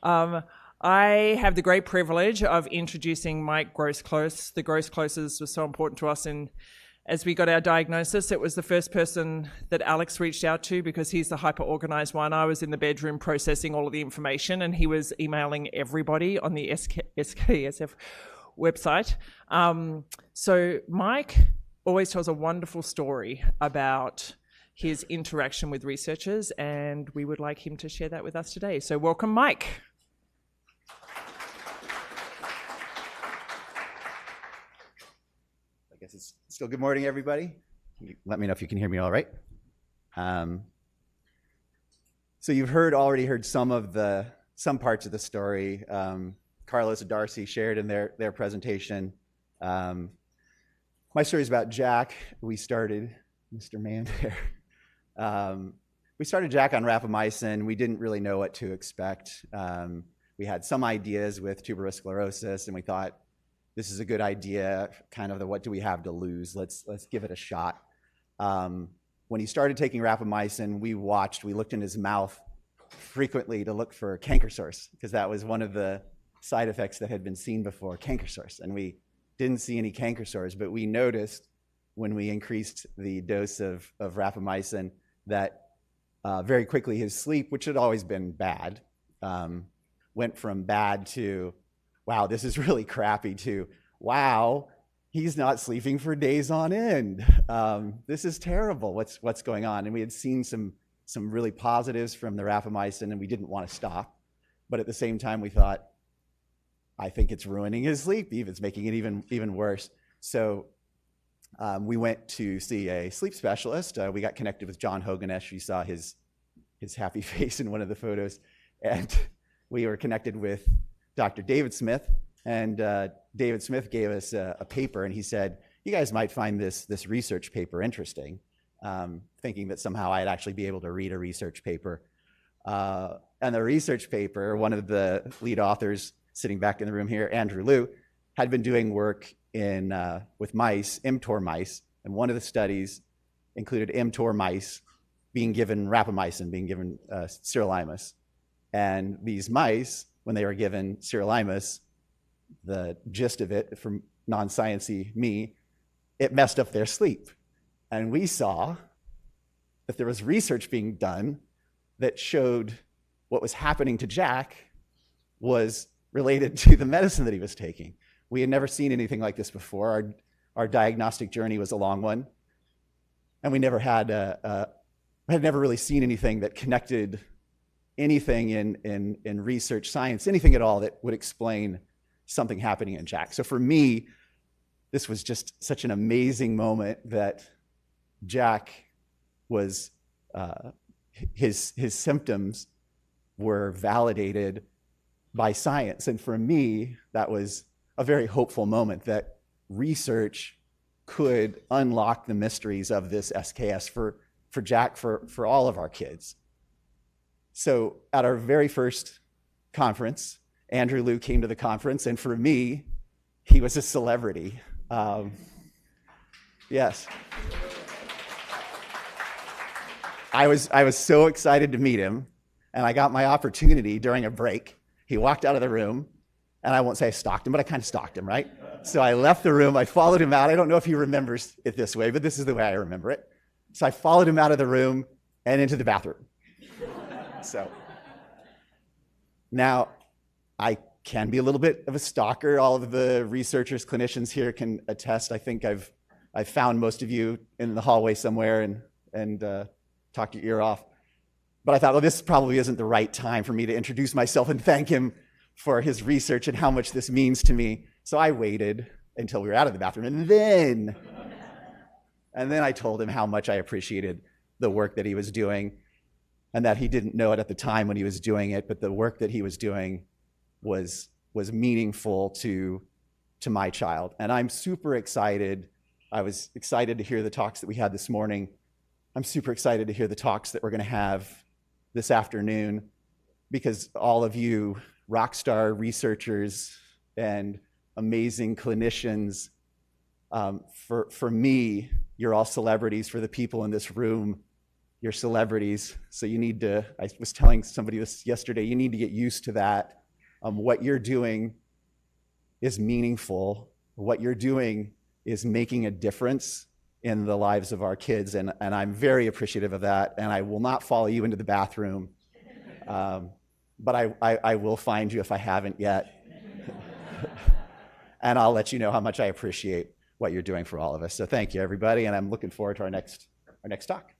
Um, I have the great privilege of introducing Mike Groseclose. The Grosecloses was so important to us as we got our diagnosis. It was the first person that Alex reached out to because he's the hyper-organized one. I was in the bedroom processing all of the information and he was emailing everybody on the SKSF website. So Mike always tells a wonderful story about his interaction with researchers, and we would like him to share that with us today. So welcome, Mike. I guess it's still good morning, everybody. Let me know if you can hear me all right. So you've already heard some parts of the story. Carlos and Darcy shared in their presentation. My story is about Jack. We started, Mr. Man there. We started Jack on rapamycin. We didn't really know what to expect. We had some ideas with tuberous sclerosis, and we thought, this is a good idea, kind of the what do we have to lose? Let's give it a shot. When he started taking rapamycin, we looked in his mouth frequently to look for canker sores, because that was one of the side effects that had been seen before, canker sores. And we didn't see any canker sores, but we noticed when we increased the dose of rapamycin that very quickly his sleep, which had always been bad, went from bad to, wow, this is really crappy, to, wow, he's not sleeping for days on end. This is terrible. What's going on? And we had seen some really positives from the rapamycin, and we didn't want to stop. But at the same time, we thought, I think it's ruining his sleep. It's making it even worse. So we went to see a sleep specialist. We got connected with John Hoganesh. You saw his happy face in one of the photos. And we were connected with Dr. David Smith. And David Smith gave us a paper, and he said, you guys might find this research paper interesting, thinking that somehow I'd actually be able to read a research paper. And the research paper, one of the lead authors sitting back in the room here, Andrew Liu, had been doing work with mice, mTOR mice, and one of the studies included mTOR mice being given rapamycin, being given sirolimus. And these mice, when they were given sirolimus, the gist of it, from non-sciencey me, it messed up their sleep. And we saw that there was research being done that showed what was happening to Jack was related to the medicine that he was taking. We had never seen anything like this before. Our diagnostic journey was a long one, and we never had never really seen anything that connected anything in research science, anything at all that would explain something happening in Jack. So for me, this was just such an amazing moment that Jack was, his symptoms were validated by science. And for me, that was a very hopeful moment that research could unlock the mysteries of this SKS for Jack, for all of our kids. So at our very first conference, Andrew Liu came to the conference, and for me, he was a celebrity. Yes. I was so excited to meet him, and I got my opportunity during a break. He walked out of the room, and I won't say I stalked him, but I kind of stalked him, right? So I left the room, I followed him out. I don't know if he remembers it this way, but this is the way I remember it. So I followed him out of the room and into the bathroom. So now I can be a little bit of a stalker. All of the researchers, clinicians here can attest. I think I've found most of you in the hallway somewhere and talked your ear off. But I thought, well, this probably isn't the right time for me to introduce myself and thank him for his research and how much this means to me. So I waited until we were out of the bathroom, and then I told him how much I appreciated the work that he was doing, and that he didn't know it at the time when he was doing it, but the work that he was doing was meaningful to my child. And I'm super excited. I was excited to hear the talks that we had this morning. I'm super excited to hear the talks that we're going to have this afternoon, because all of you rock star researchers and amazing clinicians, for me, you're all celebrities. For the people in this room, You're celebrities, so you need to, I was telling somebody this yesterday, you need to get used to that. What you're doing is meaningful. What you're doing is making a difference in the lives of our kids, and I'm very appreciative of that, and I will not follow you into the bathroom, but I will find you if I haven't yet, and I'll let you know how much I appreciate what you're doing for all of us. So thank you, everybody, and I'm looking forward to our next talk.